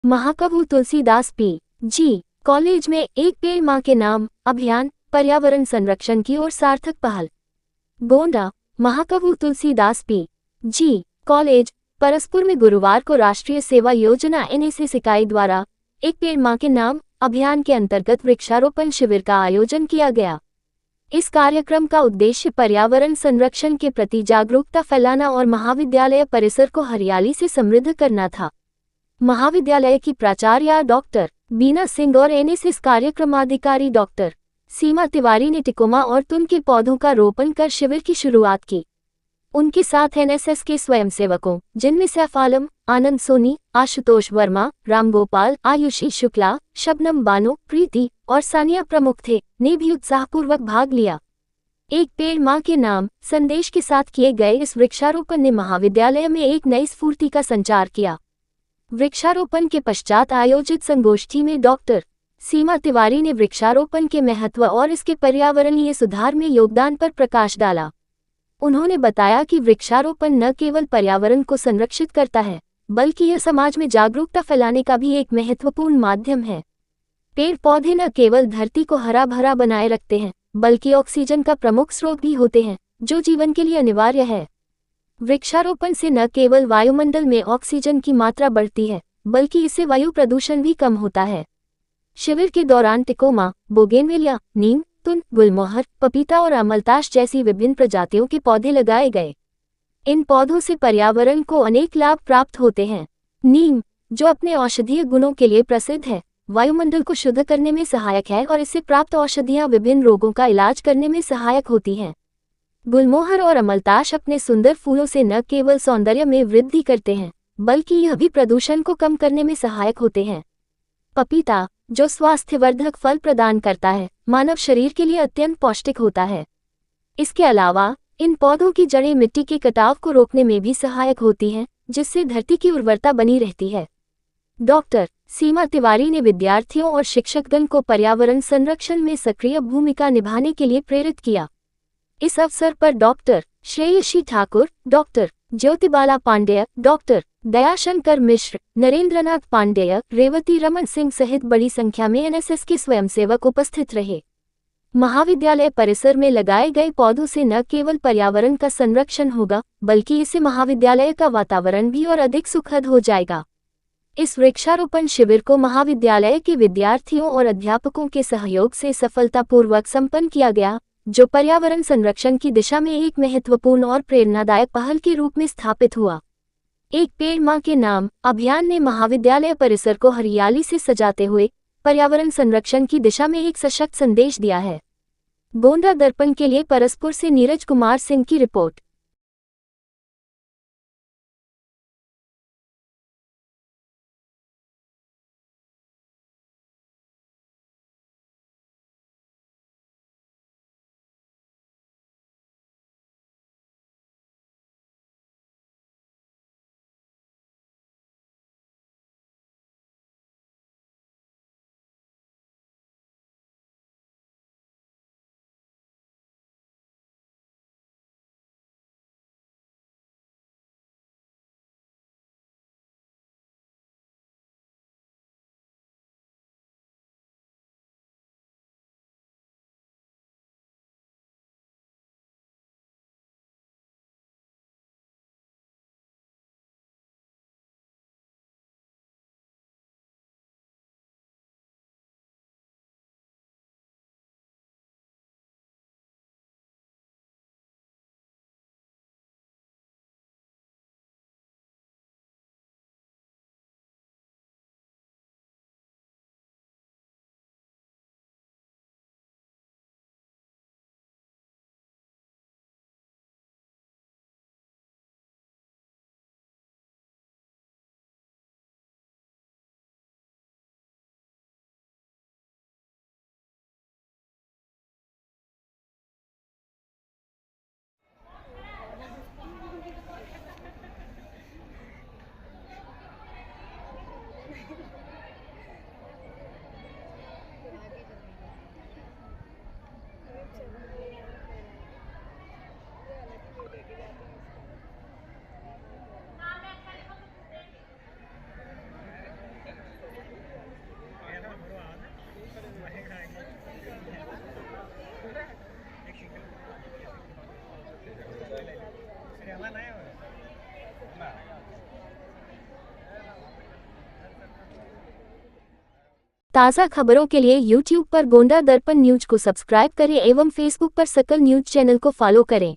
महाकवि Tulsidas P G college में एक पेड़ मां के नाम अभियान पर्यावरण संरक्षण की ओर सार्थक पहल। गोंडा। महाकवि Tulsidas P G college Paraspur में गुरुवार को राष्ट्रीय सेवा योजना एनएसएस इकाई द्वारा एक पेड़ मां के नाम अभियान के अंतर्गत वृक्षारोपण शिविर का आयोजन किया गया। इस कार्यक्रम का उद्देश्य पर्यावरण संरक्षण के प्रति जागरूकता फैलाना और महाविद्यालय परिसर को हरियाली से समृद्ध करना था। महाविद्यालय की प्राचार्य डॉक्टर बीना सिंह और एनएसएस कार्यक्रमाधिकारी डॉक्टर सीमा तिवारी ने टिकोमा और तुन के पौधों का रोपण कर शिविर की शुरुआत की। उनके साथ एनएसएस के स्वयंसेवकों, जिनमें सैफ आलम, आनंद सोनी, आशुतोष वर्मा, रामगोपाल, आयुषी शुक्ला, शबनम बानो, प्रीति और सानिया प्रमुख थे, ने भी उत्साहपूर्वक भाग लिया। एक पेड़ मां के नाम संदेश के साथ किए गए इस वृक्षारोपण ने महाविद्यालय में एक नई स्फूर्ति का संचार किया। वृक्षारोपण के पश्चात आयोजित संगोष्ठी में डॉक्टर सीमा तिवारी ने वृक्षारोपण के महत्व और इसके पर्यावरणीय सुधार में योगदान पर प्रकाश डाला। उन्होंने बताया कि वृक्षारोपण न केवल पर्यावरण को संरक्षित करता है, बल्कि यह समाज में जागरूकता फैलाने का भी एक महत्वपूर्ण माध्यम है। पेड़ पौधे न केवल धरती को हरा भरा बनाए रखते हैं, बल्कि ऑक्सीजन का प्रमुख स्रोत भी होते हैं, जो जीवन के लिए अनिवार्य है। वृक्षारोपण से न केवल वायुमंडल में ऑक्सीजन की मात्रा बढ़ती है, बल्कि इससे वायु प्रदूषण भी कम होता है। शिविर के दौरान टिकोमा, बोगेनवेलिया, नीम, तुन, गुलमोहर, पपीता और अमलतास जैसी विभिन्न प्रजातियों के पौधे लगाए गए। इन पौधों से पर्यावरण को अनेक लाभ प्राप्त होते हैं। नीम, जो अपने औषधीय गुणों के लिए प्रसिद्ध है, वायुमंडल को शुद्ध करने में सहायक है और इससे प्राप्त औषधियां विभिन्न रोगों का इलाज करने में सहायक होती हैं। गुलमोहर और अमलतास अपने सुंदर फूलों से न केवल सौंदर्य में वृद्धि करते हैं, बल्कि यह भी प्रदूषण को कम करने में सहायक होते हैं। पपीता, जो स्वास्थ्यवर्धक फल प्रदान करता है, मानव शरीर के लिए अत्यंत पौष्टिक होता है। इसके अलावा इन पौधों की जड़ें मिट्टी के कटाव को रोकने में भी सहायक होती हैं, जिससे धरती की उर्वरता बनी रहती है। डॉक्टर सीमा तिवारी ने विद्यार्थियों और शिक्षकगण को पर्यावरण संरक्षण में सक्रिय भूमिका निभाने के लिए प्रेरित किया। इस अवसर पर doctor Shreyasi Thakur, doctor Jyotibala Pandey, doctor Dayashankar Mishra, Narendranath Pandey, Revati Raman Singh सहित बड़ी संख्या में एनएसएस के स्वयंसेवक उपस्थित रहे। महाविद्यालय परिसर में लगाए गए पौधों से न केवल पर्यावरण का संरक्षण होगा, बल्कि इससे महाविद्यालय का वातावरण भी और अधिक सुखद हो जाएगा। इस वृक्षारोपण शिविर को महाविद्यालय के विद्यार्थियों और अध्यापकों के सहयोग से सफलतापूर्वक संपन्न किया गया, जो पर्यावरण संरक्षण की दिशा में एक महत्वपूर्ण और प्रेरणादायक पहल के रूप में स्थापित हुआ। एक पेड़ मां के नाम अभियान ने महाविद्यालय परिसर को हरियाली से सजाते हुए पर्यावरण संरक्षण की दिशा में एक सशक्त संदेश दिया है। गोंडा दर्पण के लिए परसपुर से नीरज कुमार सिंह की रिपोर्ट। ताज़ा खबरों के लिए यूट्यूब पर गोंडा दर्पण न्यूज को सब्सक्राइब करें एवं फेसबुक पर सकल न्यूज चैनल को फॉलो करें।